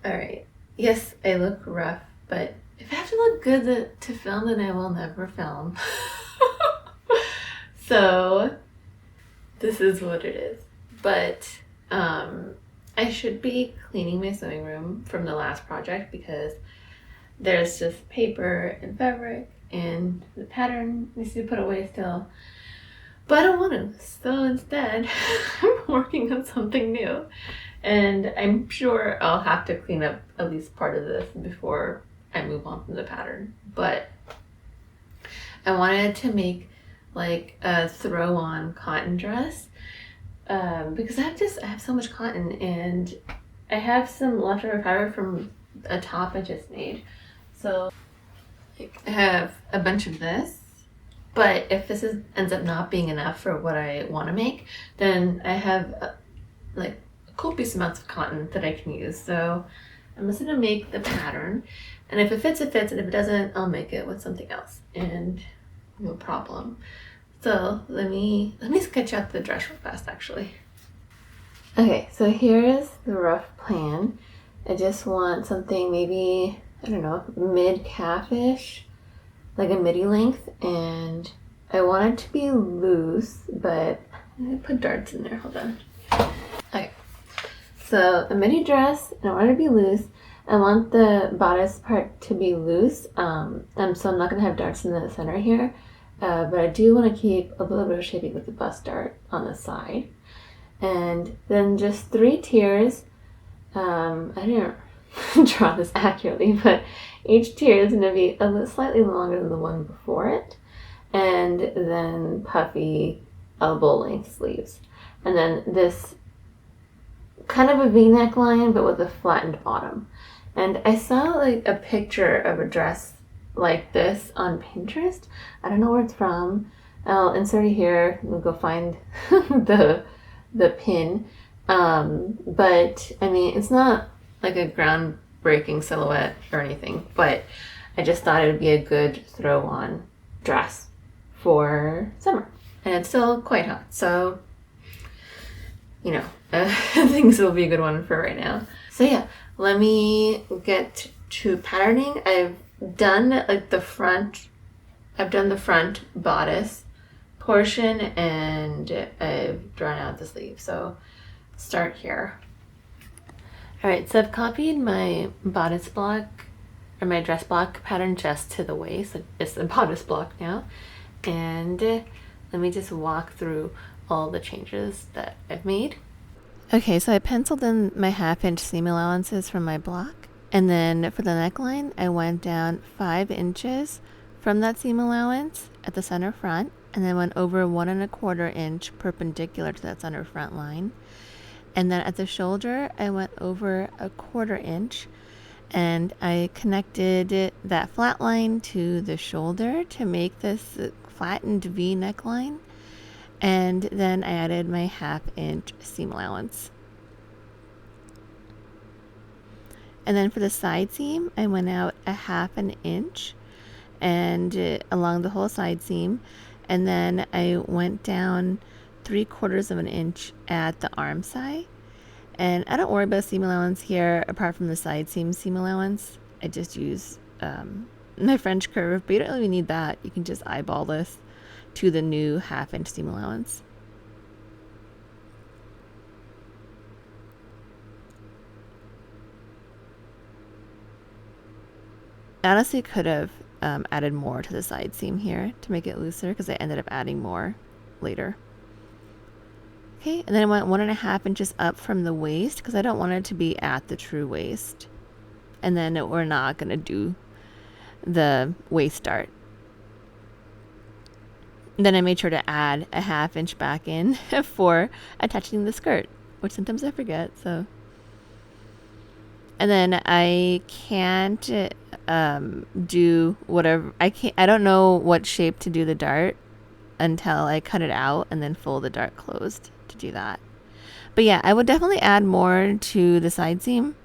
Alright. Yes, I look rough, but if I have to look good to film, then I will never film. So, this is what it is. But, I should be cleaning my sewing room from the last project because there's just paper and fabric and the pattern needs to be put away still. But I don't want to. So instead, I'm working on something new. And I'm sure I'll have to clean up at least part of this before I move on from the pattern. But I wanted to make like a throw on cotton dress because I have so much cotton and I have some leftover fabric from a top I just made. So like, I have a bunch of this, but if ends up not being enough for what I want to make, then I have like copious amounts of cotton that I can use. So I'm just gonna make the pattern, and if it fits, it fits, and if it doesn't, I'll make it with something else, and no problem. So let me sketch out the dress real fast, actually. Okay, so here is the rough plan. I just want something maybe, I don't know, mid-calf-ish, like a midi length, and I want it to be loose, but I'm gonna put darts in there, hold on. Okay, so a midi dress, and I want it to be loose. I want the bodice part to be loose, and so I'm not gonna have darts in the center here, but I do want to keep a little bit of shaping with the bust dart on the side. And then just 3 tiers. I didn't draw this accurately, but each tier is going to be slightly longer than the one before it. And then puffy elbow length sleeves. And then this kind of a V-neck line, but with a flattened bottom. And I saw like a picture of a dress like this on Pinterest. I don't know where it's from. I'll insert it here. We'll go find the pin. But I mean, it's not like a groundbreaking silhouette or anything, but I just thought it would be a good throw on dress for summer. And it's still quite hot, so you know, I think this will be a good one for right now. So yeah, let me get to patterning. I've done like the front bodice portion, and I've drawn out the sleeve. So start here. All right, so I've copied my bodice block or my dress block pattern just to the waist. It's the bodice block now. And let me just walk through all the changes that I've made. Okay, so I penciled in my 1/2 inch seam allowances from my block. And then for the neckline, I went down 5 inches from that seam allowance at the center front, and then went over 1 1/4 inch perpendicular to that center front line. And then at the shoulder, I went over 1/4 inch, and I connected that flat line to the shoulder to make this flattened V neckline. And then I added my 1/2 inch seam allowance. And then for the side seam, I went out 1/2 inch and along the whole side seam. And then I went down 3/4 inch at the arm side. And I don't worry about seam allowance here, apart from the side seam allowance. I just use my French curve, but you don't really need that. You can just eyeball this to the new 1/2 inch seam allowance. I honestly could have added more to the side seam here to make it looser, because I ended up adding more later. Okay, and then I went 1 1/2 inches up from the waist, because I don't want it to be at the true waist. And then we're not going to do the waist dart. And then I made sure to add 1/2 inch back in for attaching the skirt, which sometimes I forget. So, and then I can't do whatever I don't know what shape to do the dart until I cut it out and then fold the dart closed to do that. But yeah, I would definitely add more to the side seam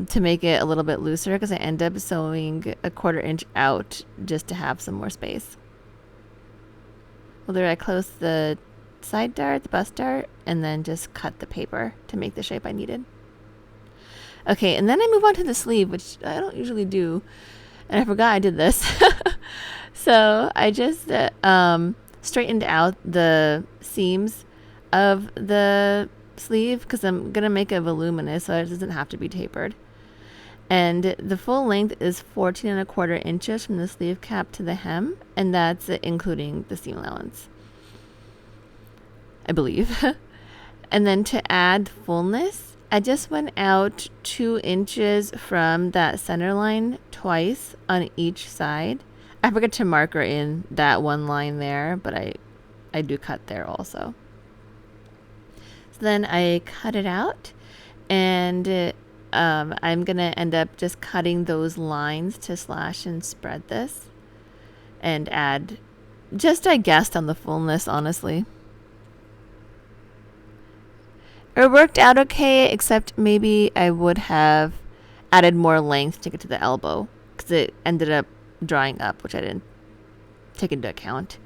to make it a little bit looser, because I end up sewing 1/4 inch out just to have some more space. Well, there I close the side dart, the bust dart, and then just cut the paper to make the shape I needed. Okay, and then I move on to the sleeve, which I don't usually do. And I forgot I did this. So I just straightened out the seams of the sleeve because I'm going to make it voluminous so it doesn't have to be tapered. And the full length is 14 1/4 inches from the sleeve cap to the hem, and that's including the seam allowance, I believe. And then to add fullness, I just went out 2 inches from that center line twice on each side. I forgot to marker in that one line there, but I do cut there also. So then I cut it out, and I'm going to end up just cutting those lines to slash and spread this and add, just I guessed on the fullness, honestly. It worked out okay, except maybe I would have added more length to get to the elbow because it ended up drawing up, which I didn't take into account.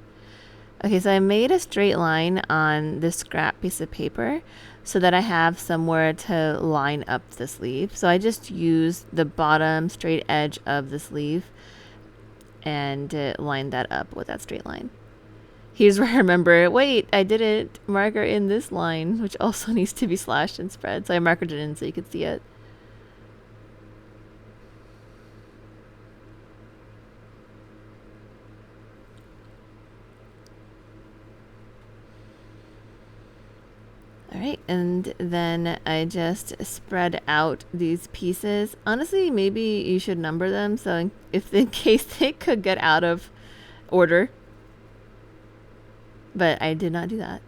Okay, so I made a straight line on this scrap piece of paper so that I have somewhere to line up the sleeve. So I just used the bottom straight edge of the sleeve and lined that up with that straight line. Here's where I remember, wait, I didn't marker in this line, which also needs to be slashed and spread. So I marked it in so you could see it. All right, and then I just spread out these pieces. Honestly, maybe you should number them so if in case they could get out of order. But I did not do that.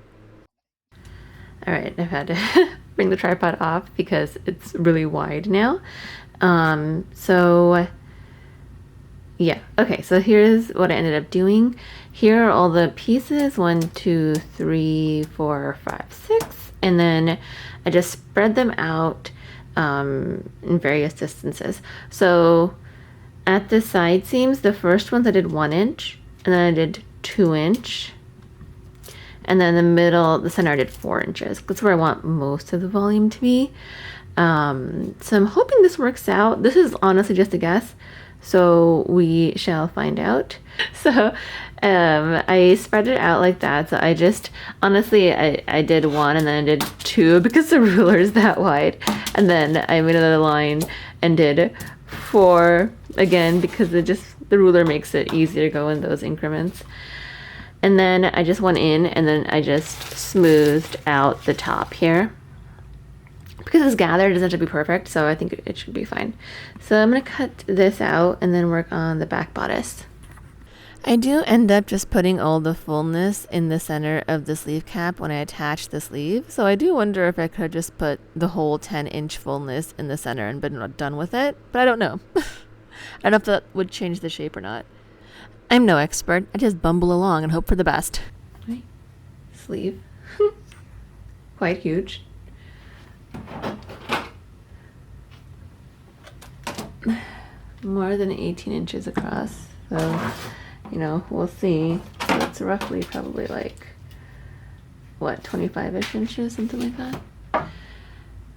All right, I've had to bring the tripod off because it's really wide now. So yeah, okay, so here's what I ended up doing. Here are all the pieces, 1, 2, 3, 4, 5, 6. And then I just spread them out in various distances. So at the side seams, the first ones I did 1 inch, and then I did 2 inch. And then the middle, the center, I did 4 inches. That's where I want most of the volume to be. So I'm hoping this works out. This is honestly just a guess, so we shall find out. So I spread it out like that. So I just, honestly, I did 1 and then I did 2 because the ruler is that wide. And then I made another line and did 4 again because the ruler makes it easier to go in those increments. And then I just went in and then I just smoothed out the top here. Because it's gathered, it doesn't have to be perfect, so I think it should be fine. So I'm going to cut this out and then work on the back bodice. I do end up just putting all the fullness in the center of the sleeve cap when I attach the sleeve. So I do wonder if I could just put the whole 10-inch fullness in the center and been done with it, but I don't know. I don't know if that would change the shape or not. I'm no expert. I just bumble along and hope for the best. Right. Sleeve. Quite huge. More than 18 inches across. So, we'll see. So it's roughly probably like, 25-ish inches, something like that.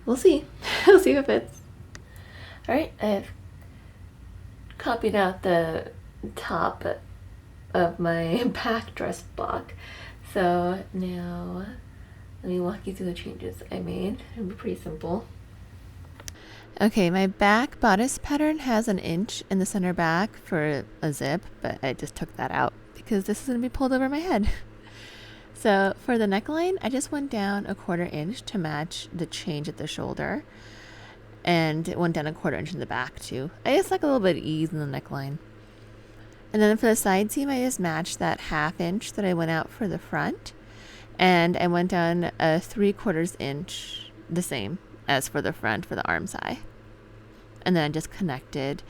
We'll see. We'll see if it fits. All right, I've copied out the top of my back dress block. So now let me walk you through the changes I made. It'll be pretty simple. Okay, my back bodice pattern has 1 inch in the center back for a zip, but I just took that out because this is going to be pulled over my head. So for the neckline, I just went down 1/4 inch to match the change at the shoulder, and it went down 1/4 inch in the back too. I just like a little bit of ease in the neckline. And then for the side seam, I just matched that 1/2 inch that I went out for the front, and I went down 3/4 inch, the same as for the front for the arm side. And then I just connected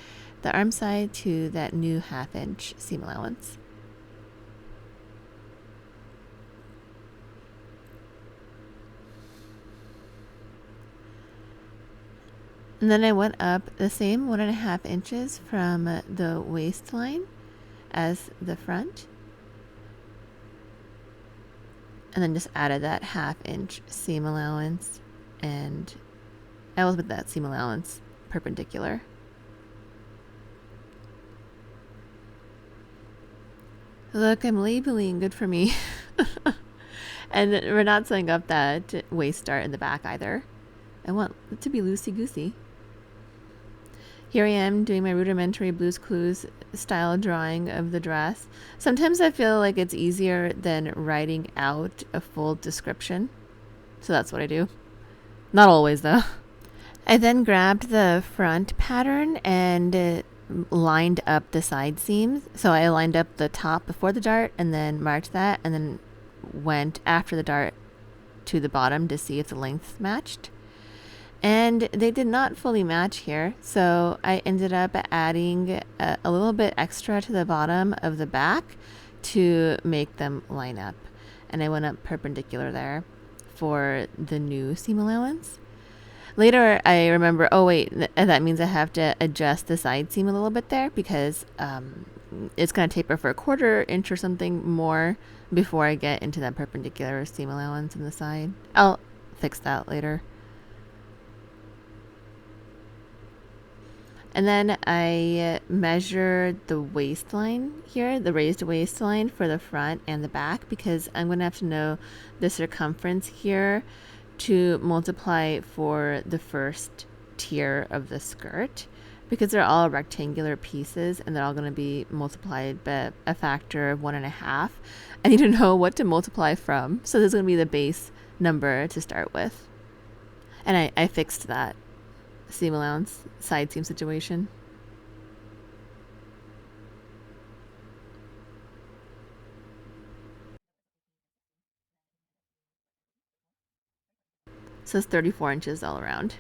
the arm side to that new 1/2 inch seam allowance. And then I went up the same 1.5 inches from the waistline as the front, and then just added that 1/2 inch seam allowance and I always put that seam allowance perpendicular. Look, I'm labeling. Good for me. And we're not sewing up that waist dart in the back either. I want it to be loosey-goosey. Here I am doing my rudimentary Blue's Clues style drawing of the dress. Sometimes I feel like it's easier than writing out a full description. So that's what I do. Not always, though. I then grabbed the front pattern and lined up the side seams. So I lined up the top before the dart and then marked that, and then went after the dart to the bottom to see if the lengths matched. And they did not fully match here, so I ended up adding a little bit extra to the bottom of the back to make them line up. And I went up perpendicular there for the new seam allowance. Later, I remember, oh wait, that means I have to adjust the side seam a little bit there because it's going to taper for a 1/4 inch or something more before I get into that perpendicular seam allowance on the side. I'll fix that later. And then I measured the waistline here, the raised waistline for the front and the back, because I'm going to have to know the circumference here to multiply for the first tier of the skirt, because they're all rectangular pieces and they're all going to be multiplied by a factor of 1.5. I need to know what to multiply from. So this is going to be the base number to start with. And I fixed that seam allowance side seam situation. So it's 34 inches all around.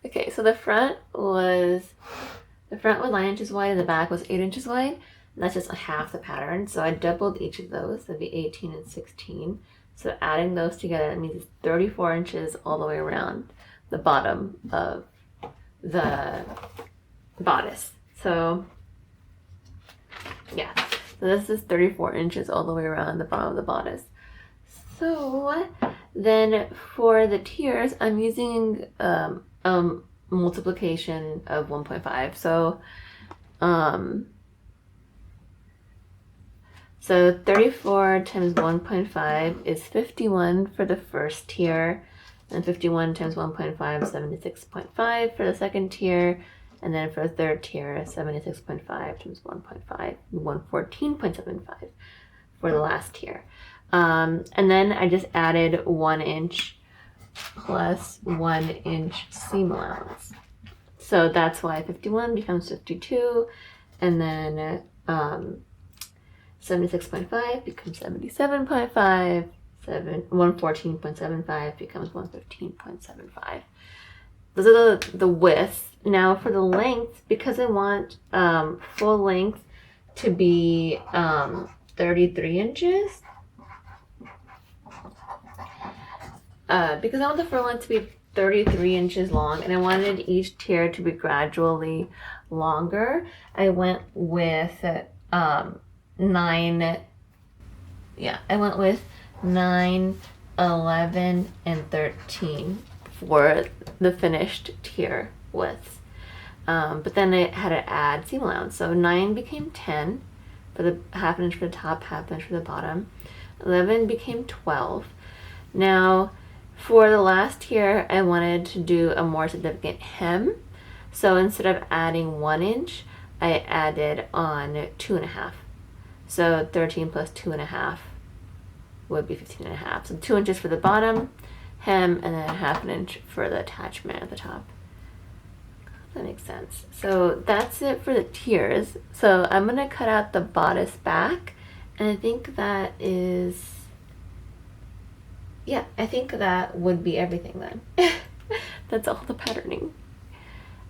Okay, so the front was 9 inches wide and the back was 8 inches wide. And that's just half the pattern. So I doubled each of those. That'd be 18 and 16. So adding those together, that means it's 34 inches all the way around the bottom of the bodice. So yeah, so this is 34 inches all the way around the bottom of the bodice. So then for the tiers, I'm using multiplication of 1.5. So 34 times 1.5 is 51 for the first tier, and 51 times 1.5 is 76.5 for the second tier, and then for the third tier, 76.5 times 1.5, 114.75 for the last tier. And then I just added 1 inch plus 1 inch seam allowance. So that's why 51 becomes 52, and then 76.5 becomes 77.5, 114.75 becomes 115.75. Those are the widths. Now for the length, because I want full length to be 33 inches, because I want the full length to be 33 inches long and I wanted each tier to be gradually longer, I went with 9, 11, and 13 for the finished tier widths. But then I had to add seam allowance. So 9 became 10 for the half inch for the top, half inch for the bottom. 11 became 12. Now, for the last tier, I wanted to do a more significant hem. So instead of adding 1 inch, I added on 2.5. So 13 plus 2.5 would be 15.5. So 2 inches for the bottom hem, and then half an inch for the attachment at the top. That makes sense. So that's it for the tiers. So I'm gonna cut out the bodice back, and I think that is, yeah, I think that would be everything then. That's all the patterning.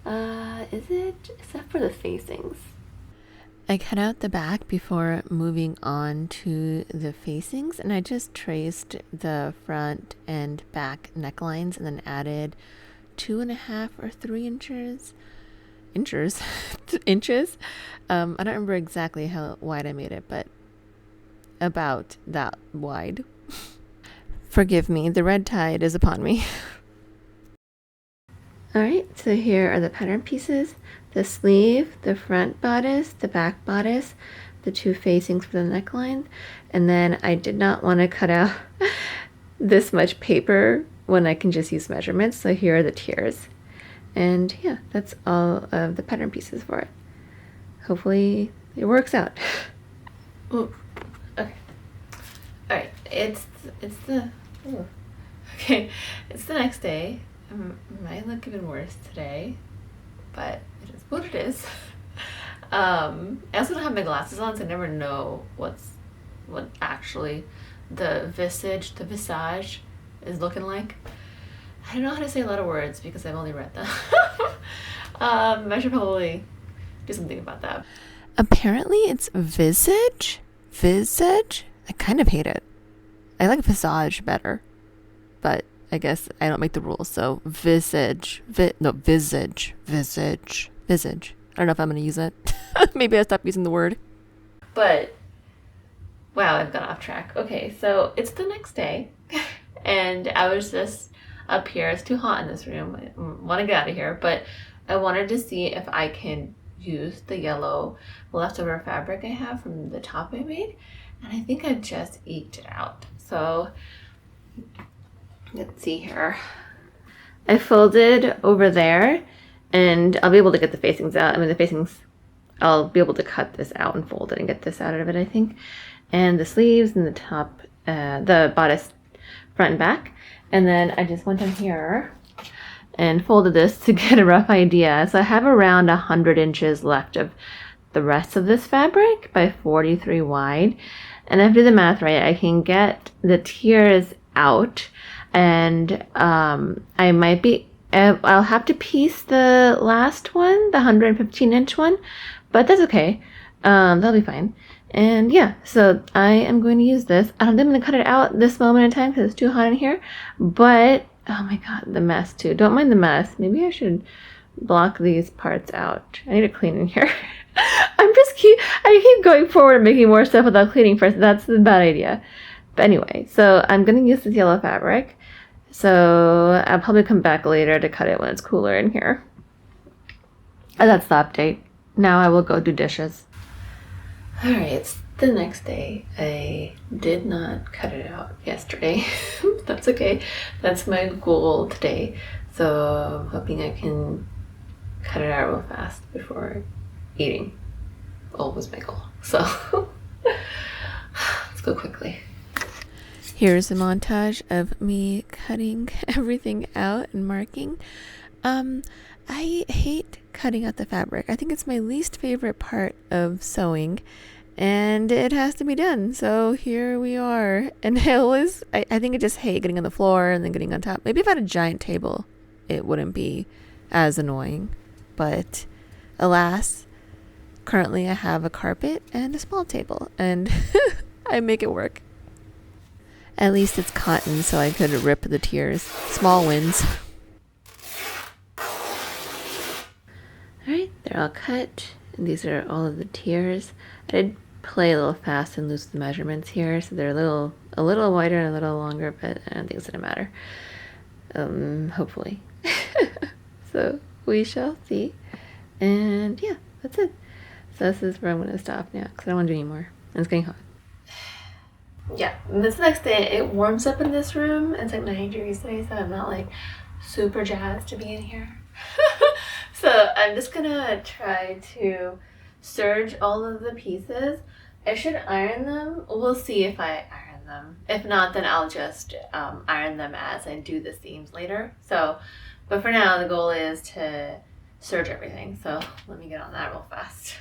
Is it? Except for the facings. I cut out the back before moving on to the facings, and I just traced the front and back necklines and then added 2.5 or 3 inches. Inches. I don't remember exactly how wide I made it, but about that wide. Forgive me, the red tide is upon me. Alright, so here are the pattern pieces. The sleeve, the front bodice, the back bodice, the two facings for the neckline, and then I did not want to cut out this much paper when I can just use measurements, so here are the tiers. And yeah, that's all of the pattern pieces for it. Hopefully it works out. Ooh. Okay. All right. It's the ooh. Okay. It's the next day. It might look even worse today, but it is what it is. I also don't have my glasses on, so I never know what actually the visage is looking like. I don't know how to say a lot of words because I've only read them. I should probably do something about that. Apparently it's visage? Visage? I kind of hate it. I like visage better. But I guess I don't make the rules, so visage. Visage. I don't know if I'm going to use it. Maybe I stop using the word. But, wow, I've gone off track. Okay, so it's the next day, and I was just up here. It's too hot in this room. I want to get out of here, but I wanted to see if I can use the yellow leftover fabric I have from the top I made, and I think I've just eked it out. So let's see here. I folded over there, and I'll be able to get the facings out. I mean, the facings, I'll be able to cut this out and fold it and get this out of it, I think. And the sleeves and the top, the bodice front and back. And then I just went in here and folded this to get a rough idea. So I have around 100 inches left of the rest of this fabric by 43 wide. And if I do the math right, I can get the tiers out, and I might be, I'll have to piece the last one, the 115 inch one, but that's okay. That'll be fine. And yeah, so I am going to use this. I don't think I'm going to cut it out this moment in time because it's too hot in here, but oh my god, the mess too. Don't mind the mess. Maybe I should block these parts out. I need to clean in here. I keep going forward and making more stuff without cleaning first. That's a bad idea. But anyway, so I'm going to use this yellow fabric. So I'll probably come back later to cut it when it's cooler in here. And that's the update. Now I will go do dishes. Alright, it's the next day. I did not cut it out yesterday. That's okay. That's my goal today. So I'm hoping I can cut it out real fast before eating. Always my goal. So let's go quickly. Here's a montage of me cutting everything out and marking. I hate cutting out the fabric. I think it's my least favorite part of sewing, and it has to be done. So here we are. And I think I just hate getting on the floor and then getting on top. Maybe if I had a giant table, it wouldn't be as annoying. But alas, currently I have a carpet and a small table, and I make it work. At least it's cotton, so I could rip the tiers. Small wins. Alright, they're all cut. And these are all of the tiers. I did play a little fast and lose the measurements here, so they're a little wider and a little longer, but I don't think it's gonna matter. Hopefully. So we shall see. And yeah, that's it. So this is where I'm gonna stop now because I don't want to do any more. And it's getting hot. Yeah, this next day it warms up in this room. It's like 90 degrees today, so I'm not like super jazzed to be in here. So I'm just gonna try to serge all of the pieces. I should iron them. We'll see if I iron them. If not, then I'll just iron them as I do the seams later. So, but for now, the goal is to serge everything. So let me get on that real fast.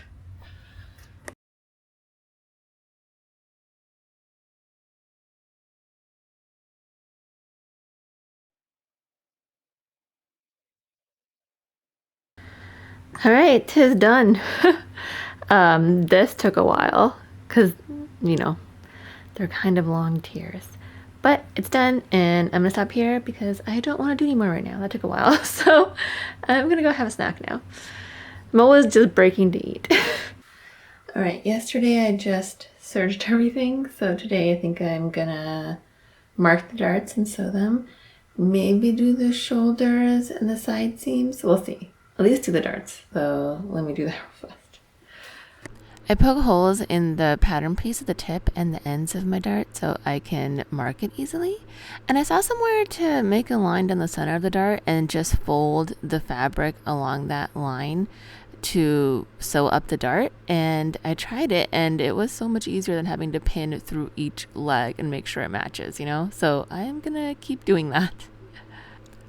All right, 'tis done. This took a while because, they're kind of long tiers. But it's done, and I'm gonna stop here because I don't want to do any more right now. That took a while, so I'm gonna go have a snack now. Moa's just breaking to eat. All right, yesterday I just serged everything, so today I think I'm gonna mark the darts and sew them. maybe do the shoulders and the side seams. We'll see. At least do the darts. So let me do that first. I poke holes in the pattern piece at the tip and the ends of my dart so I can mark it easily. And I saw somewhere to make a line down the center of the dart and just fold the fabric along that line to sew up the dart. And I tried it, and it was so much easier than having to pin through each leg and make sure it matches, you know? So I am gonna keep doing that.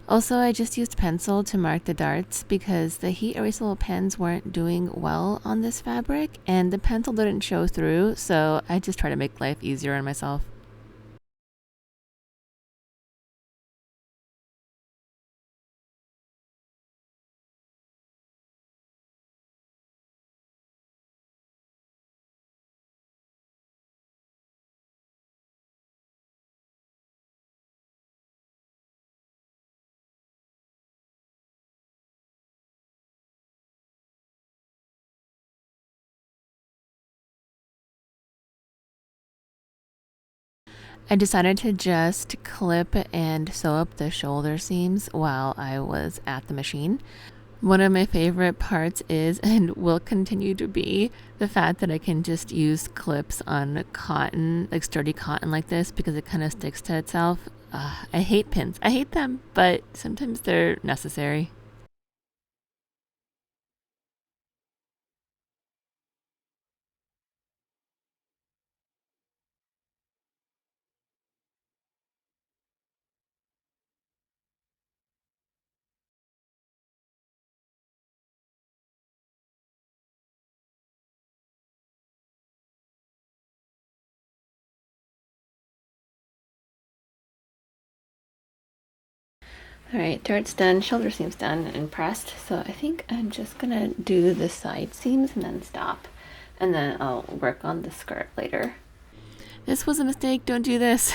Also, I just used pencil to mark the darts because the heat erasable pens weren't doing well on this fabric and the pencil didn't show through, so I just try to make life easier on myself. I decided to just clip and sew up the shoulder seams while I was at the machine. One of my favorite parts is, and will continue to be, the fact that I can just use clips on cotton, like sturdy cotton like this, because it kind of sticks to itself. I hate pins. I hate them, but sometimes they're necessary. Alright, dart's done, shoulder seams done and pressed, so I think I'm just gonna do the side seams and then stop. And then I'll work on the skirt later. This was a mistake, don't do this.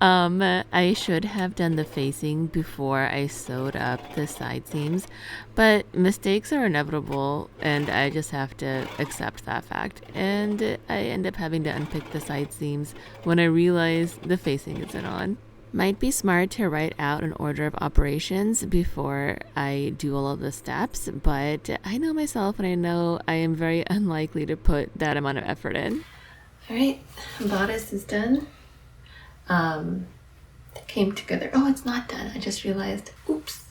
I should have done the facing before I sewed up the side seams, but mistakes are inevitable and I just have to accept that fact. And I end up having to unpick the side seams when I realize the facing isn't on. Might be smart to write out an order of operations before I do all of the steps, but I know myself and I know I am very unlikely to put that amount of effort in. Alright, bodice is done. It came together. Oh, it's not done. I just realized. Oops.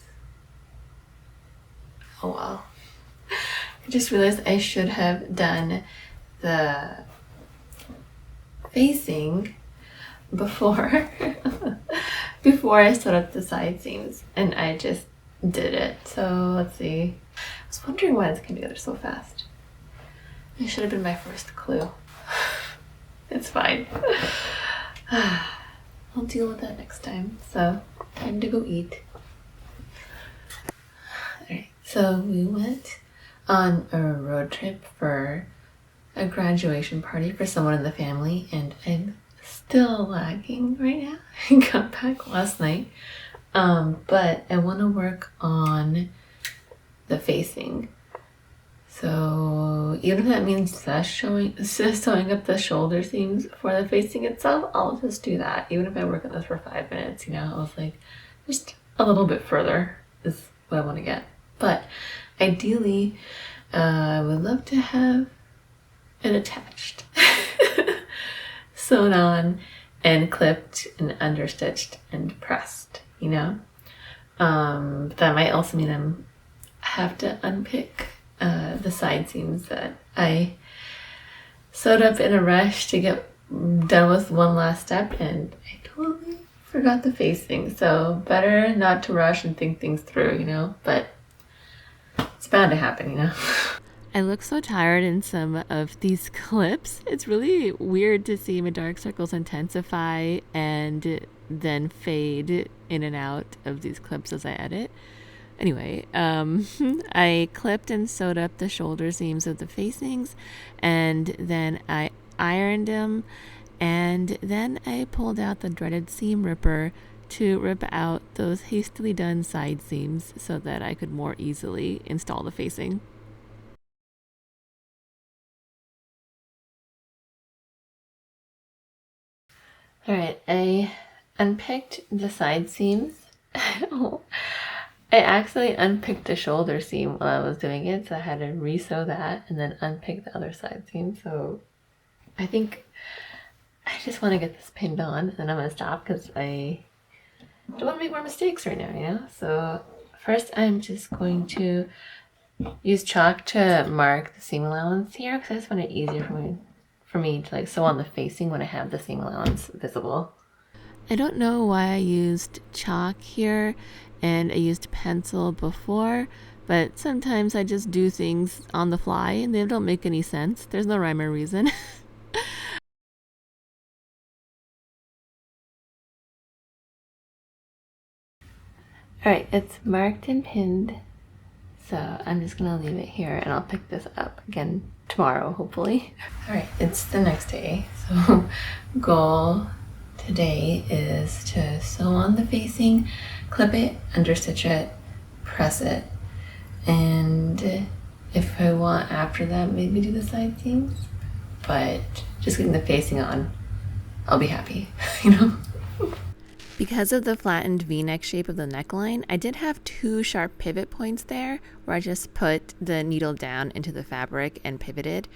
Oh well. I just realized I should have done the facing before before I sewed up the side seams, and I just did it. So let's see. I was wondering why this came together so fast. It should have been my first clue. It's fine. I'll deal with that next time. So time to go eat. Alright, so we went on a road trip for a graduation party for someone in the family, and I'm still lagging right now. I got back last night, but I want to work on the facing. So even if that means sewing up the shoulder seams for the facing itself, I'll just do that. Even if I work on this for 5 minutes, you know, I was like, just a little bit further is what I want to get. But ideally, I would love to have it attached, sewn on, and clipped and understitched and pressed, you know? That might also mean I have to unpick the side seams that I sewed up in a rush to get done with one last step, and I totally forgot the facing. So better not to rush and think things through, you know, but it's bound to happen, you know. I look so tired in some of these clips. It's really weird to see my dark circles intensify and then fade in and out of these clips as I edit. Anyway, I clipped and sewed up the shoulder seams of the facings, and then I ironed them, and then I pulled out the dreaded seam ripper to rip out those hastily done side seams so that I could more easily install the facing. All right, I unpicked the side seams. I accidentally unpicked the shoulder seam while I was doing it, so I had to re-sew that and then unpick the other side seam. So I think I just want to get this pinned on, and then I'm gonna stop because I don't want to make more mistakes right now, you know? So first I'm just going to use chalk to mark the seam allowance here because I just want it easier for me to like sew on the facing when I have the seam allowance visible. I don't know why I used chalk here and I used pencil before, but sometimes I just do things on the fly and they don't make any sense. There's no rhyme or reason. Alright, it's marked and pinned, so I'm just gonna leave it here and I'll pick this up again tomorrow, hopefully. Alright, it's the next day, so goal today is to sew on the facing, clip it, understitch it, press it, and if I want after that, maybe do the side seams, but just getting the facing on, I'll be happy, you know? Because of the flattened V-neck shape of the neckline, I did have 2 sharp pivot points there where I just put the needle down into the fabric and pivoted.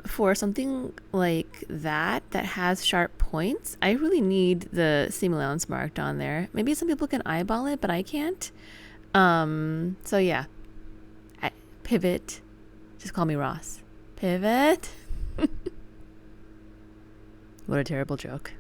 For something like that has sharp points, I really need the seam allowance marked on there. Maybe some people can eyeball it, but I can't. So yeah, pivot. Just call me Ross. Pivot. What a terrible joke.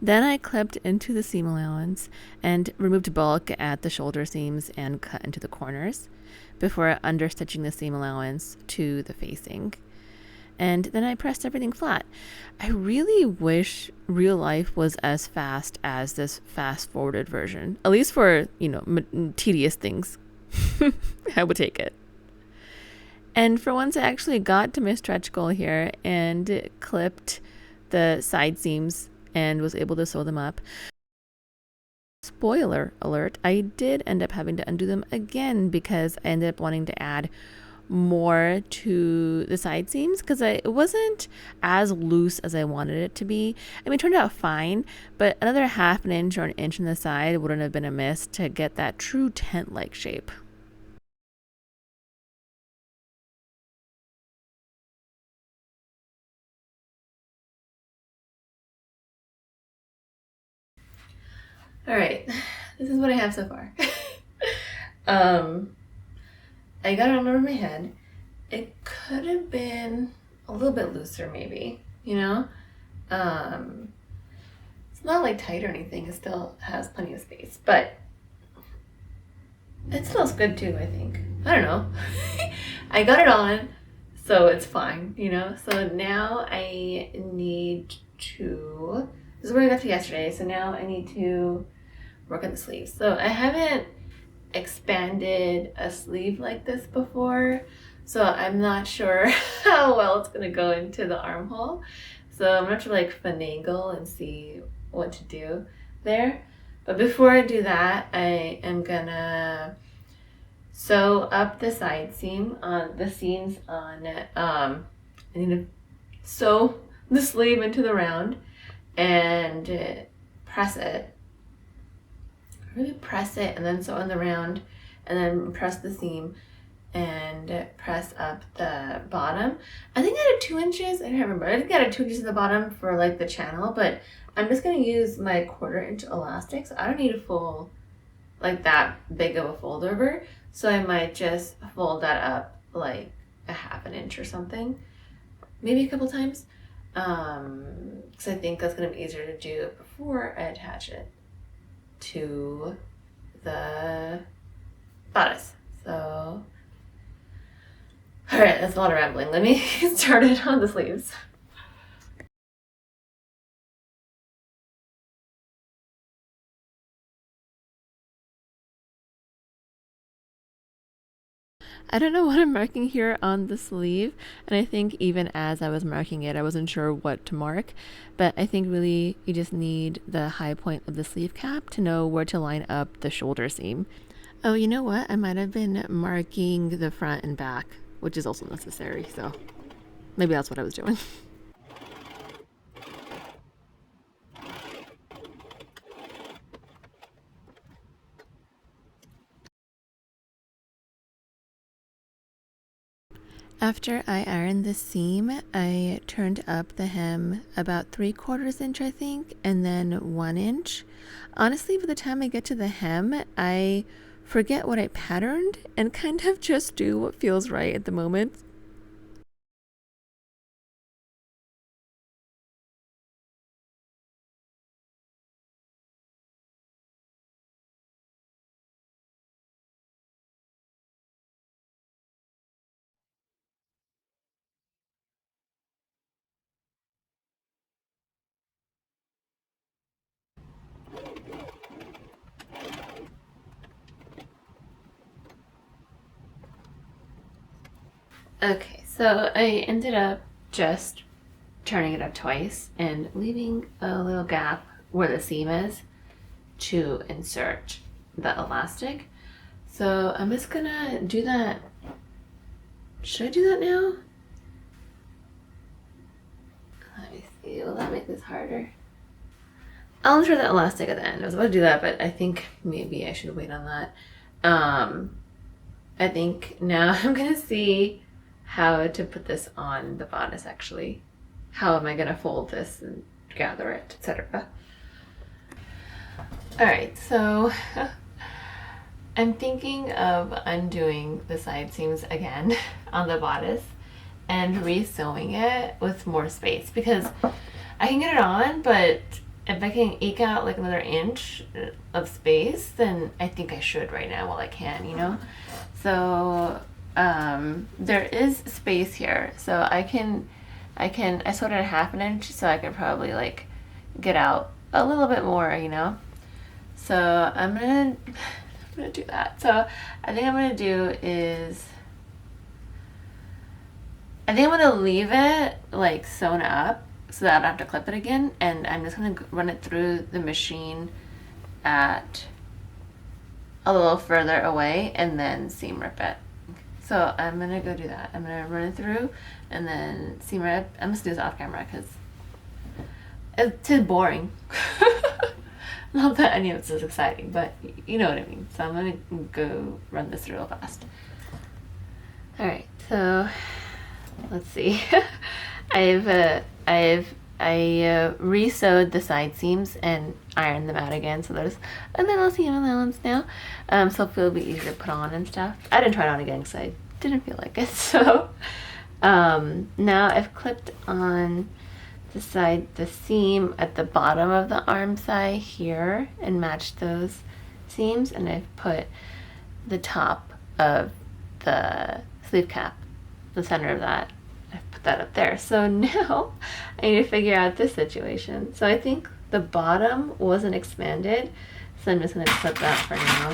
Then I clipped into the seam allowance and removed bulk at the shoulder seams and cut into the corners before understitching the seam allowance to the facing. And then I pressed everything flat. I really wish real life was as fast as this fast forwarded version, at least for, tedious things. I would take it. And for once I actually got to my stretch goal here and clipped the side seams and was able to sew them up. Spoiler alert, I did end up having to undo them again because I ended up wanting to add more to the side seams because it wasn't as loose as I wanted it to be. I mean, it turned out fine, but another half an inch or an inch on the side wouldn't have been amiss to get that true tent-like shape. Alright, this is what I have so far. I got it all over my head. It could have been a little bit looser maybe, you know? It's not like tight or anything, it still has plenty of space, but it smells good too, I think. I don't know. I got it on, so it's fine, you know? So now I need to, this is where I got to yesterday, so now I need to work on the sleeves. So I haven't expanded a sleeve like this before, so I'm not sure how well it's gonna go into the armhole. So I'm gonna have to like finagle and see what to do there. But before I do that, I am gonna sew up the side seam on the seams on I need to sew the sleeve into the round and press it. Really press it and then sew in the round and then press the seam and press up the bottom. I think I had 2 inches, I don't remember. I think I had 2 inches at the bottom for like the channel, but I'm just gonna use my 1/4 inch elastic, so I don't need a full, like that big of a fold over. So I might just fold that up like a 1/2 inch or something, maybe a couple times, because I think that's gonna be easier to do before I attach it to the bodice. So, all right, that's a lot of rambling. Let me get started on the sleeves. I don't know what I'm marking here on the sleeve, and I think even as I was marking it, I wasn't sure what to mark, but I think really you just need the high point of the sleeve cap to know where to line up the shoulder seam. Oh, you know what? I might have been marking the front and back, which is also necessary. So maybe that's what I was doing. After I ironed the seam, I turned up the hem about 3/4 inch, I think, and then 1 inch. Honestly, by the time I get to the hem, I forget what I patterned and kind of just do what feels right at the moment. Okay, so I ended up just turning it up twice and leaving a little gap where the seam is to insert the elastic. So I'm just gonna do that. Should I do that now? Let me see. Will that make this harder? I'll insert the elastic at the end. I was about to do that, but I think maybe I should wait on that. I think now I'm gonna see how to put this on the bodice actually. How am I gonna fold this and gather it, etc. Alright, so I'm thinking of undoing the side seams again on the bodice and re-sewing it with more space because I can get it on, but if I can eke out like another inch of space, then I think I should right now while I can, you know? So there is space here, so I sewed it at 1/2 inch, so I could probably like get out a little bit more, you know? So I'm gonna do that. So I think I'm gonna do is I think I'm gonna leave it like sewn up so that I don't have to clip it again, and I'm just gonna run it through the machine at a little further away and then seam rip it. So I'm gonna go do that. I'm gonna run it through and then seam rip. I'm just gonna do this off camera because it's too boring. Not that any of this is exciting, but you know what I mean. So I'm gonna go run this through real fast. All right, so let's see. I re-sewed the side seams and ironed them out again, so there's a little seam allowance now. So it'll be easier to put on and stuff. I didn't try it on again because I didn't feel like it. So now I've clipped on the seam at the bottom of the arm side here and matched those seams, and I've put the top of the sleeve cap, the center of that, I've put that up there. So now I need to figure out this situation. So I think the bottom wasn't expanded, so I'm just going to clip that for now.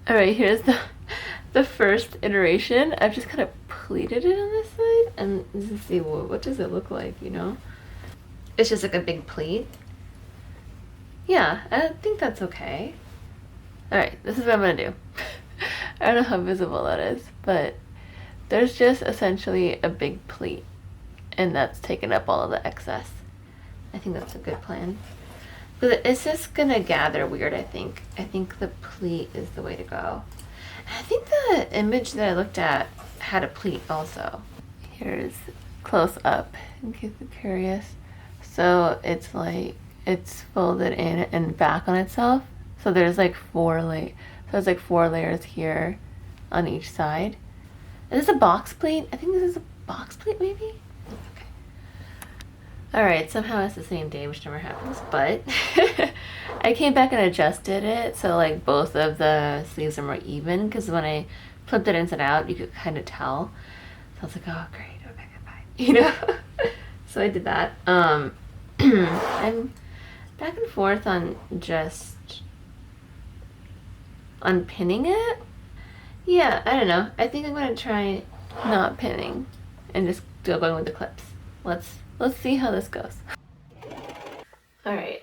Alright, here's the first iteration. I've just kind of pleated it on this side, and let's see what does it look like, you know? It's just like a big pleat. Yeah, I think that's okay. Alright, this is what I'm gonna do. I don't know how visible that is, but there's just essentially a big pleat, and that's taken up all of the excess. I think that's a good plan. But it's just gonna gather weird, I think. I think the pleat is the way to go. And I think the image that I looked at had a pleat also. Here's close up, in case you're curious. So it's like, it's folded in and back on itself. So there's like four layers here on each side. Is this a box pleat? I think this is a box pleat maybe? Alright, somehow it's the same day, which never happens, but I came back and adjusted it so like both of the sleeves are more even, because when I flipped it inside out, you could kind of tell. So I was like, oh great, okay, goodbye. You know? So I did that. I'm back and forth on just unpinning it. Yeah, I don't know. I think I'm gonna try not pinning and just go going with the clips. Let's see how this goes. All right.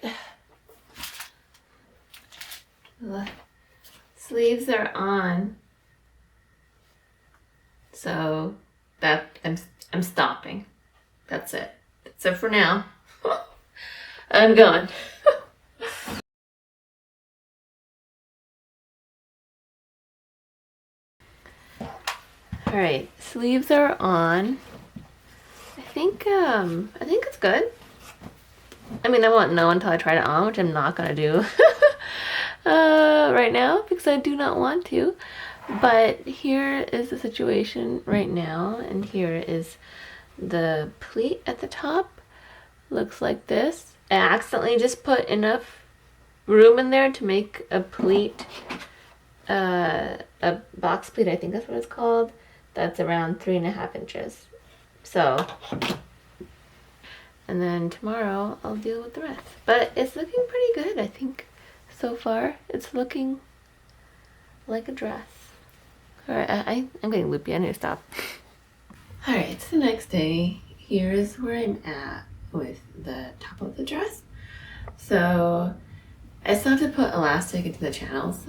The sleeves are on, so that I'm stopping. That's it. That's it for now. I'm gone. All right, sleeves are on. I think it's good. I mean, I won't know until I try it on, which I'm not gonna do right now because I do not want to. But here is the situation right now, and here is the pleat at the top. Looks like this. I accidentally just put enough room in there to make a pleat, a box pleat, I think that's what it's called. That's around 3.5 inches. So, and then tomorrow I'll deal with the rest. But it's looking pretty good, I think. So far, it's looking like a dress. All right, I'm getting loopy. I need to stop. All right, it's the next day. Here's where I'm at with the top of the dress. So I still have to put elastic into the channels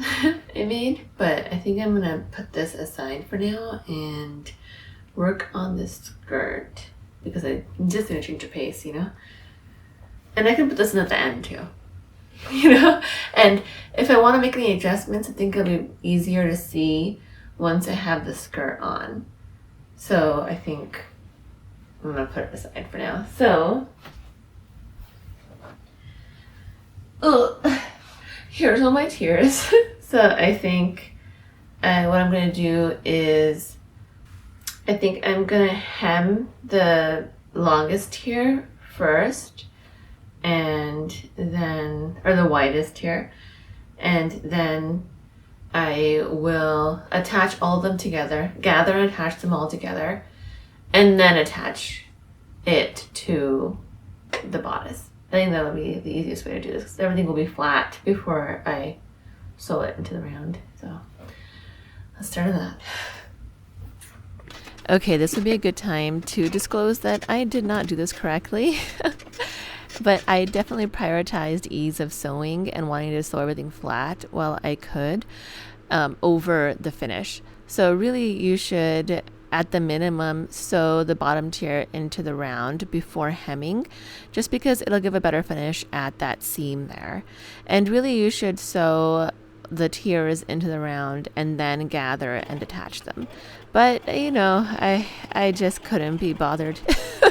I made, but I think I'm gonna put this aside for now and work on this skirt because I'm just gonna change the pace, you know? And I can put this in at the end too, you know? And if I wanna make any adjustments, I think it'll be easier to see once I have the skirt on. So I think I'm gonna put it aside for now. So, here's all my tiers. So I think what I'm gonna do is I think I'm gonna hem the longest tier first, and then, or the widest tier, and then I will attach all of them together, gather and attach them all together, and then attach it to the bodice. I think that'll be the easiest way to do this because everything will be flat before I sew it into the round. So let's start with that. Okay, this would be a good time to disclose that I did not do this correctly. But I definitely prioritized ease of sewing and wanting to sew everything flat while I could over the finish. So really you should, at the minimum, sew the bottom tier into the round before hemming, just because it'll give a better finish at that seam there. And really you should sew the tiers into the round and then gather and attach them. But you know, I just couldn't be bothered.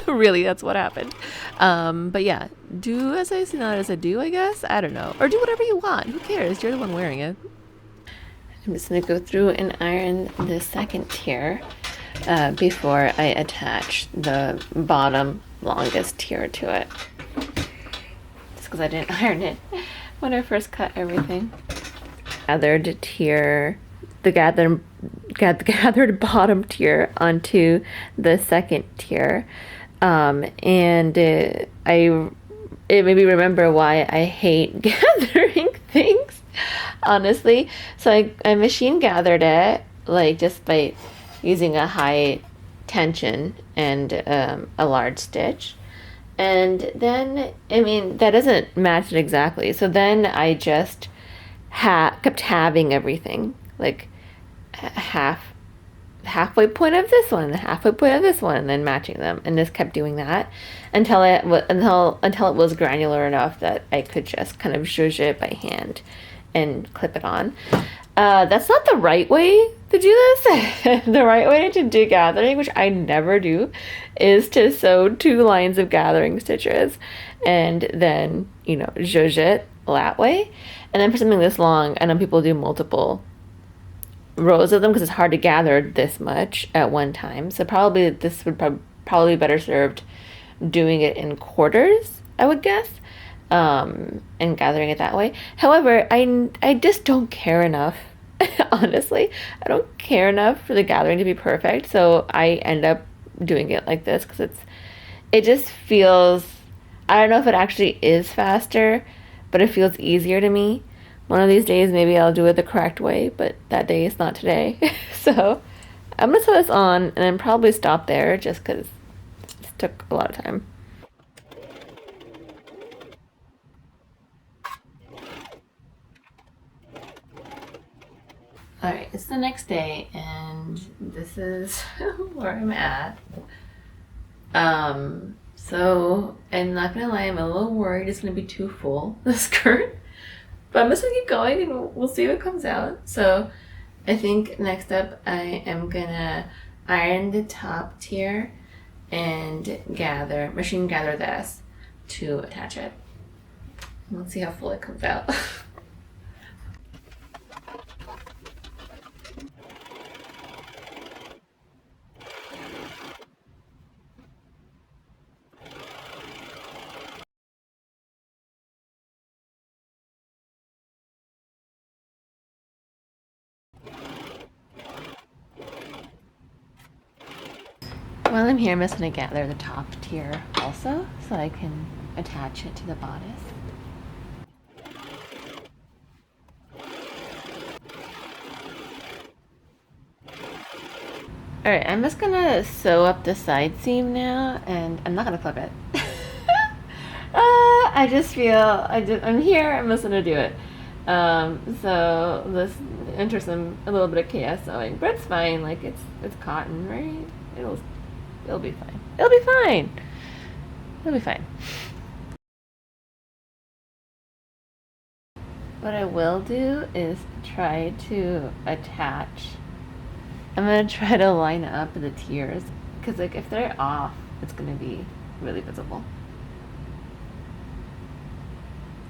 Really, that's what happened. But yeah, do as I say, not as I do, I guess. I don't know. Or do whatever you want. Who cares? You're the one wearing it. I'm just gonna go through and iron the second tier before I attach the bottom longest tier to it. Just because I didn't iron it when I first cut everything. Gathered tier, the gathered bottom tier onto the second tier, and it made me remember why I hate gathering things, honestly. So I machine gathered it, like just by using a high tension and a large stitch, and then I mean that doesn't match it exactly. So then I just kept having everything, like halfway point of this one, the halfway point of this one, and then matching them, and just kept doing that until it was granular enough that I could just kind of zhuzh it by hand and clip it on. That's not the right way to do this. The right way to do gathering, which I never do, is to sew 2 lines of gathering stitches and then, you know, zhuzh it that way. And then for something this long, I know people do multiple rows of them because it's hard to gather this much at one time. So probably this would probably be better served doing it in quarters, I would guess, and gathering it that way. However, I just don't care enough. Honestly, I don't care enough for the gathering to be perfect. So I end up doing it like this because it just feels, I don't know if it actually is faster, but it feels easier to me. One of these days, maybe I'll do it the correct way, but that day is not today. So I'm gonna sew this on and then probably stop there just because this took a lot of time. Alright, it's the next day and this is where I'm at. So I'm not gonna lie, I'm a little worried it's gonna be too full, the skirt. But I'm just gonna keep going and we'll see what comes out. So I think next up I am gonna iron the top tier and machine gather this to attach it. Let's see how full it comes out. While I'm here, I'm just going to gather the top tier also so I can attach it to the bodice. Alright, I'm just going to sew up the side seam now, and I'm not going to clip it. I just feel, I'm here, I'm just going to do it. So this enters a little bit of chaos sewing, but it's fine, like it's cotton, right? It'll be fine. It'll be fine. It'll be fine. What I will do is try to attach. I'm gonna try to line up the tiers because like if they're off, it's gonna be really visible.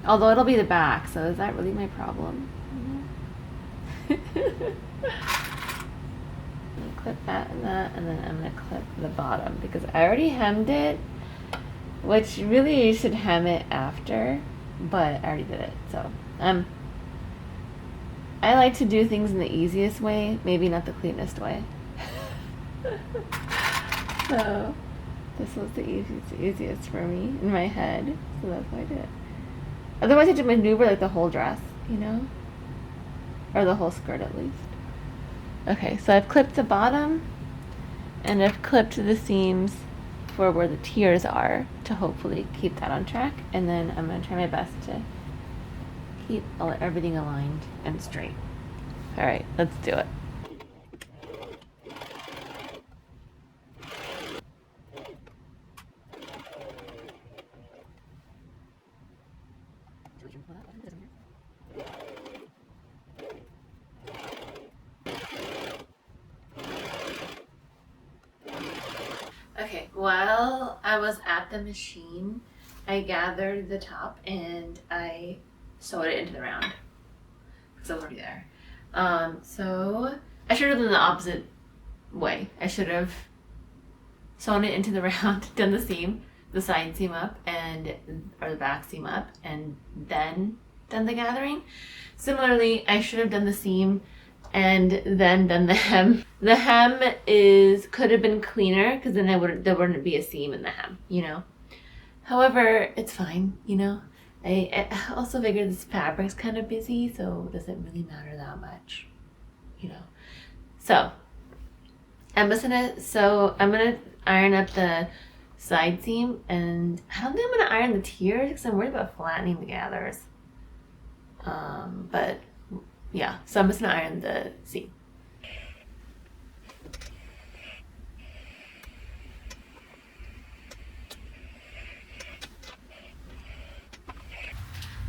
Although it'll be the back, so is that really my problem? Clip that and that, and then I'm gonna clip the bottom because I already hemmed it, which really you should hem it after, but I already did it. So I like to do things in the easiest way, maybe not the cleanest way. So this was the easiest for me in my head, so that's why I did it. Otherwise I had to maneuver like the whole dress, you know, or the whole skirt at least. Okay, so I've clipped the bottom and I've clipped the seams for where the tiers are to hopefully keep that on track, and then I'm going to try my best to keep everything aligned and straight. Alright, let's do it. Okay, while I was at the machine, I gathered the top and I sewed it into the round because I was already there. So I should have done the opposite way. I should have sewn it into the round, done the seam, the side seam up, or the back seam up, and then done the gathering. Similarly, I should have done the seam and then done the hem. The hem could have been cleaner because then there wouldn't be a seam in the hem, you know. However, it's fine, you know. I also figured this fabric's kind of busy, so it doesn't really matter that much, you know. So I'm gonna iron up the side seam, and I don't think I'm gonna iron the tiers because I'm worried about flattening the gathers. But yeah, so I'm just gonna iron the seam.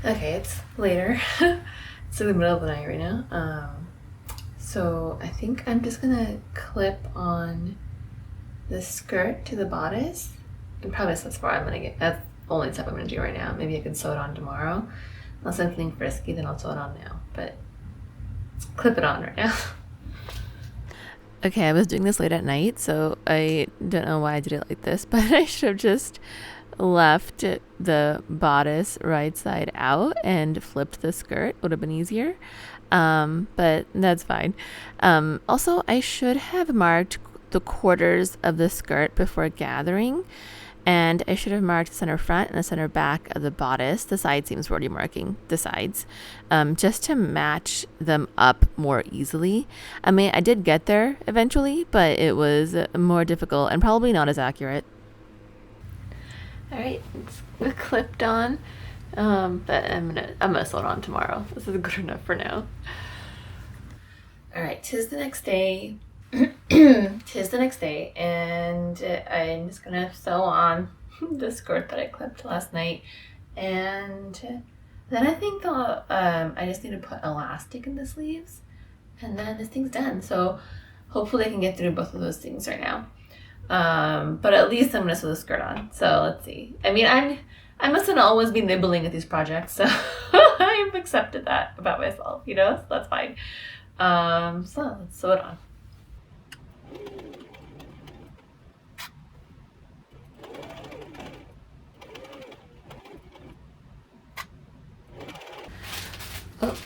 Okay, it's later. It's in the middle of the night right now. So I think I'm just gonna clip on the skirt to the bodice. And probably that's where I'm gonna get. That's the only step I'm gonna do right now. Maybe I can sew it on tomorrow. Unless I'm feeling frisky, then I'll sew it on now. But clip it on right now. Okay, I was doing this late at night, so I don't know why I did it like this, but I should have just left the bodice right side out and flipped the skirt. Would have been easier, but that's fine. Also, I should have marked the quarters of the skirt before gathering, And I should have marked the center front and the center back of the bodice. The side seams were already marking the sides, just to match them up more easily. I mean, I did get there eventually, but it was more difficult and probably not as accurate. All right, it's clipped on, but I'm gonna sew it on tomorrow. This is good enough for now. All right, tis the next day. Tis the next day, and I'm just gonna sew on the skirt that I clipped last night, and then I think I just need to put elastic in the sleeves, and then this thing's done. So hopefully I can get through both of those things right now. But at least I'm gonna sew the skirt on. So let's see. I mean, I mustn't always be nibbling at these projects, so I've accepted that about myself, so that's fine. So let's sew it on. Oh.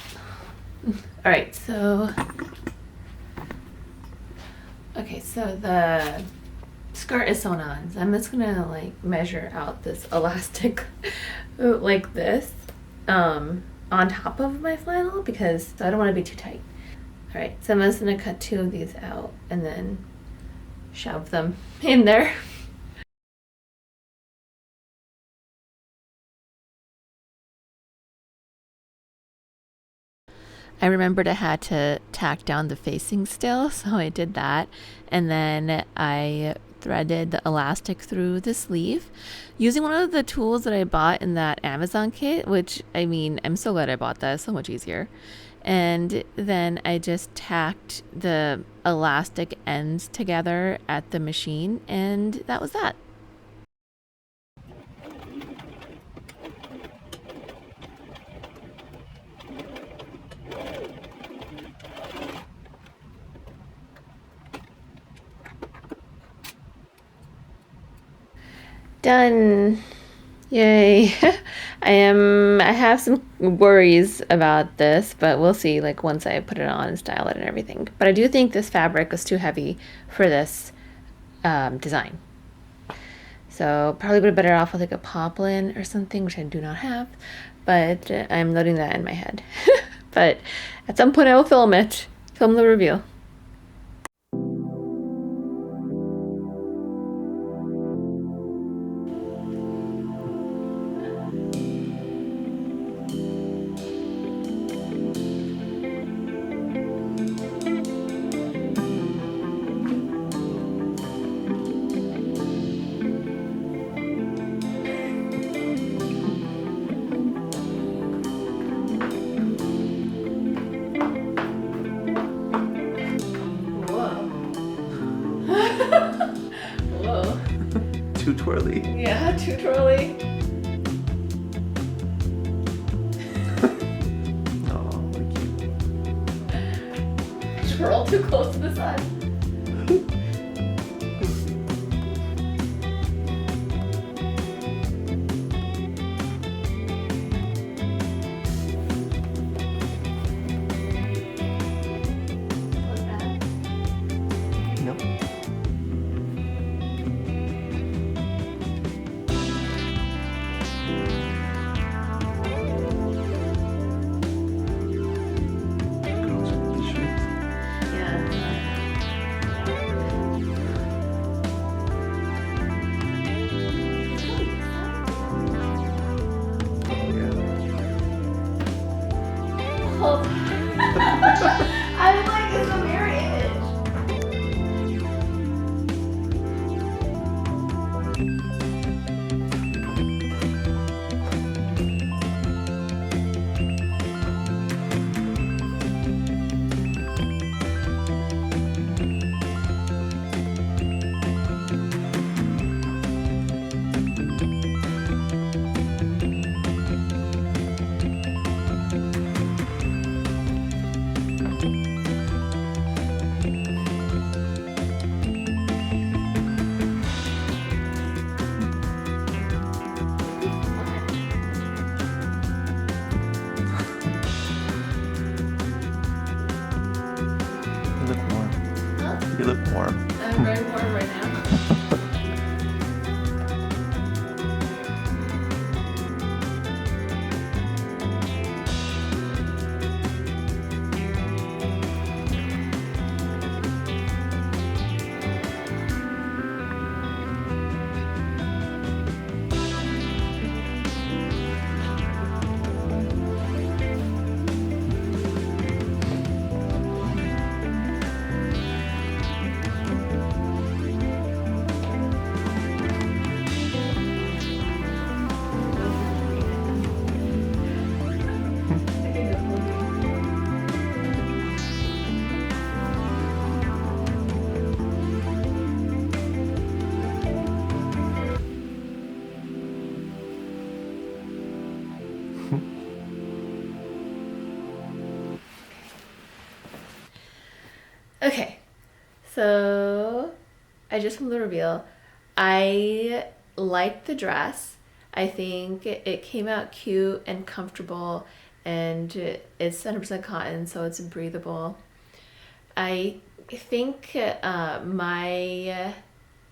All right, so the skirt is sewn on, so I'm just gonna measure out this elastic like this on top of my flannel because I don't want to be too tight. All right, so I'm just gonna cut 2 of these out and then shove them in there. I remembered I had to tack down the facing still, so I did that. And then I threaded the elastic through the sleeve using one of the tools that I bought in that Amazon kit, which, I mean, I'm so glad I bought that. It's so much easier. And then I just tacked the elastic ends together at the machine, and that was that. Done. Yay. I have some worries about this, but we'll see once I put it on and style it and everything. But I do think this fabric is too heavy for this design. So probably would be better off with a poplin or something, which I do not have, but I'm loading that in my head. But at some point I will film the review. Whoa. Too twirly. Yeah, too twirly. Oh, cute. Twirl too close to the sun. Nope. Girls with the shoes. I'm like, it's a mirror image. Okay, so I just want to reveal. I liked the dress. I think it came out cute and comfortable, and it's 100% cotton, so it's breathable. I think my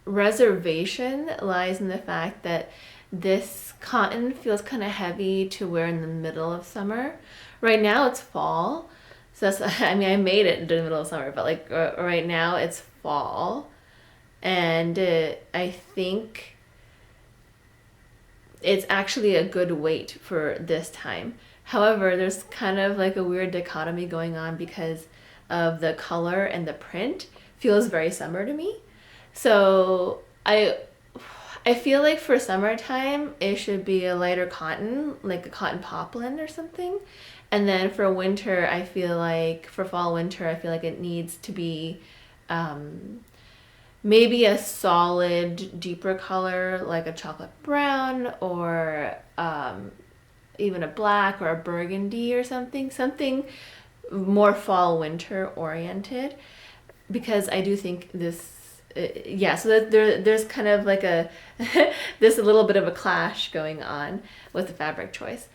reservation lies in the fact that this cotton feels kind of heavy to wear in the middle of summer. Right now it's fall, so that's, I mean, I made it in the middle of summer, but like right now it's fall, and I think it's actually a good weight for this time. However, there's kind of like a weird dichotomy going on because of the color, and the print feels very summer to me. So I feel like for summertime it should be a lighter cotton, like a cotton poplin or something. And then for winter, I feel like for fall winter, I feel like it needs to be um, maybe a solid, deeper color like a chocolate brown, or even a black or a burgundy or something. Something more fall winter oriented, because I do think this yeah, so there's kind of like a this a little bit of a clash going on with the fabric choice.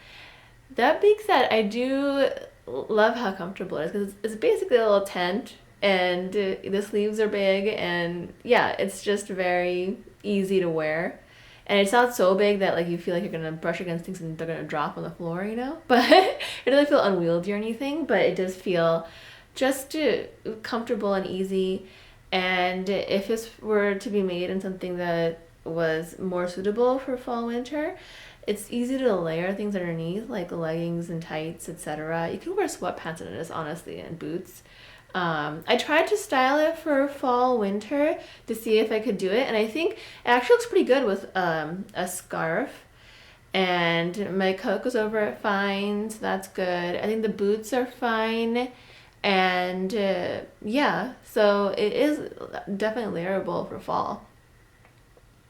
That being said, I do love how comfortable it is, because it's basically a little tent, and the sleeves are big, and yeah, it's just very easy to wear. And it's not so big that like you feel like you're gonna brush against things and they're gonna drop on the floor, you know. But it doesn't feel unwieldy or anything. But it does feel just comfortable and easy. And if this were to be made in something that was more suitable for fall winter, it's easy to layer things underneath, like leggings and tights, etc. You can wear sweatpants in this, honestly, and boots. I tried to style it for fall winter to see if I could do it, and I think it actually looks pretty good with a scarf. And my coat goes over it fine, so that's good. I think the boots are fine, and yeah, so it is definitely layerable for fall.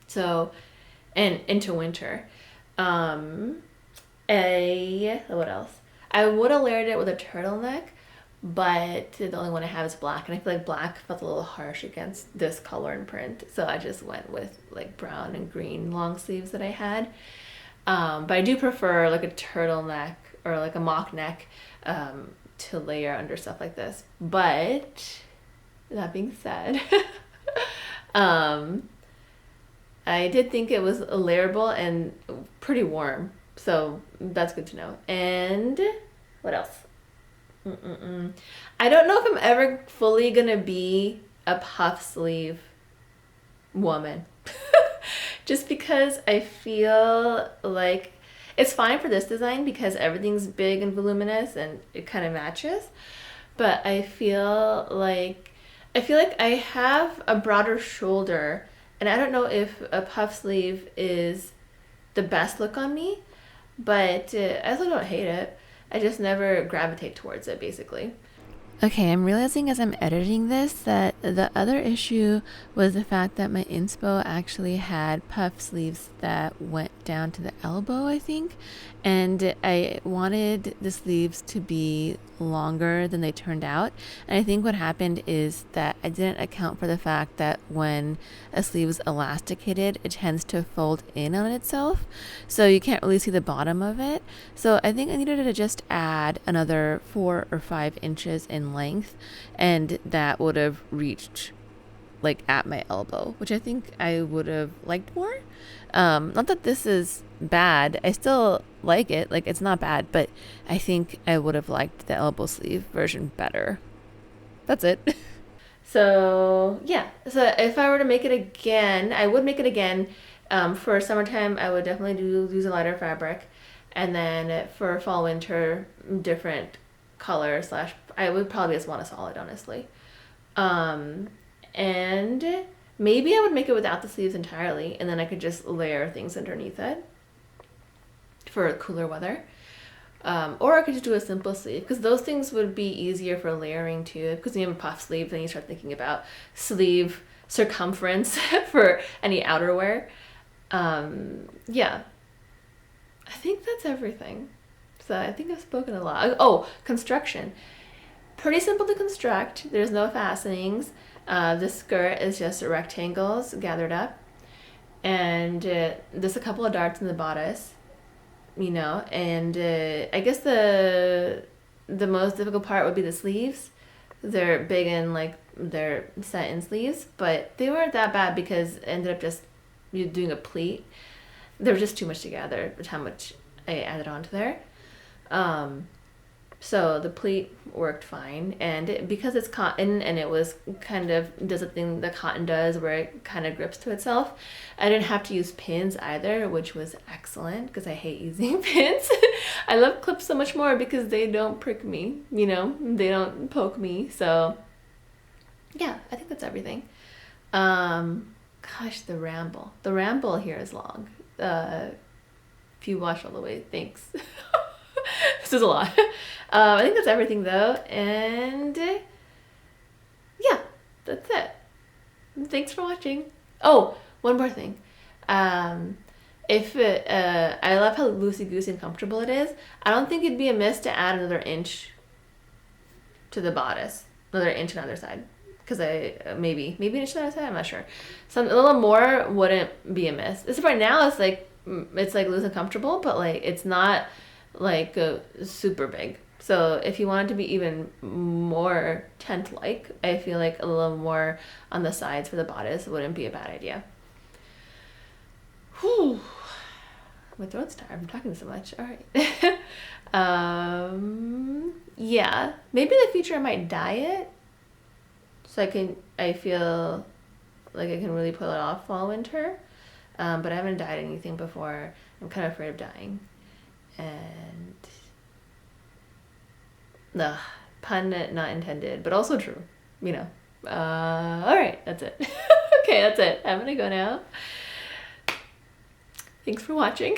So, and into winter. Um, what else? I would have layered it with a turtleneck, but the only one I have is black, and I feel like black felt a little harsh against this color and print, so I just went with like brown and green long sleeves that I had. But I do prefer like a turtleneck or like a mock neck to layer under stuff like this. But that being said, um, I did think it was layerable and pretty warm, so that's good to know. And what else? I don't know if I'm ever fully gonna be a puff sleeve woman. Just because I feel like it's fine for this design because everything's big and voluminous and it kind of matches. But I feel like I have a broader shoulder, and I don't know if a puff sleeve is the best look on me, but I also don't hate it. I just never gravitate towards it, basically. Okay, I'm realizing as I'm editing this that the other issue was the fact that my inspo actually had puff sleeves that went down to the elbow, I think. And I wanted the sleeves to be longer than they turned out. And I think what happened is that I didn't account for the fact that when a sleeve is elasticated, it tends to fold in on itself. So you can't really see the bottom of it. So I think I needed to just add another 4 or 5 inches in length, and that would have reached like at my elbow, which I think I would have liked more. Not that this is bad, I still like it, like it's not bad, but I think I would have liked the elbow sleeve version better. That's it. So yeah, so if I were to make it again, I would make it again. For summertime, I would definitely use a lighter fabric, and then for fall winter, different color slash. I would probably just want a solid, honestly. And maybe I would make it without the sleeves entirely, and then I could just layer things underneath it for cooler weather. Or I could just do a simple sleeve, because those things would be easier for layering too. Because when you have a puff sleeve, then you start thinking about sleeve circumference for any outerwear. Yeah, I think that's everything. So I think I've spoken a lot. Oh, construction. pretty simple to construct. There's no fastenings. The skirt is just rectangles gathered up, and there's a couple of darts in the bodice, and I guess the most difficult part would be the sleeves. They're big and like they're set in sleeves, but they weren't that bad because it ended up just you doing a pleat. There was just too much together with how much I added onto there. So the pleat worked fine, and because it's cotton and it was kind of does the thing that cotton does where it kind of grips to itself, I didn't have to use pins either, which was excellent because I hate using pins. I love clips so much more because they don't prick me, they don't poke me. So yeah, I think that's everything. Gosh, the ramble here is long. If you watch all the way, thanks. This is a lot. I think that's everything though, and yeah, that's it. Thanks for watching. Oh, one more thing. If I love how loosey-goosey and comfortable it is, I don't think it'd be amiss to add another inch to the bodice, another inch on the other side, because maybe an inch on the other side. I'm not sure. A little more wouldn't be amiss. This right now it's like loose and comfortable, but like it's not like super big. So if you want it to be even more tent-like, I feel like a little more on the sides for the bodice wouldn't be a bad idea. Whew. My throat's tired. I'm talking so much. All right. Yeah. Maybe in the future I might dye it, so I feel like I can really pull it off fall winter. But I haven't dyed anything before. I'm kind of afraid of dyeing. And pun not intended, but also true, all right, that's it. Okay, that's it. I'm gonna go now. Thanks for watching.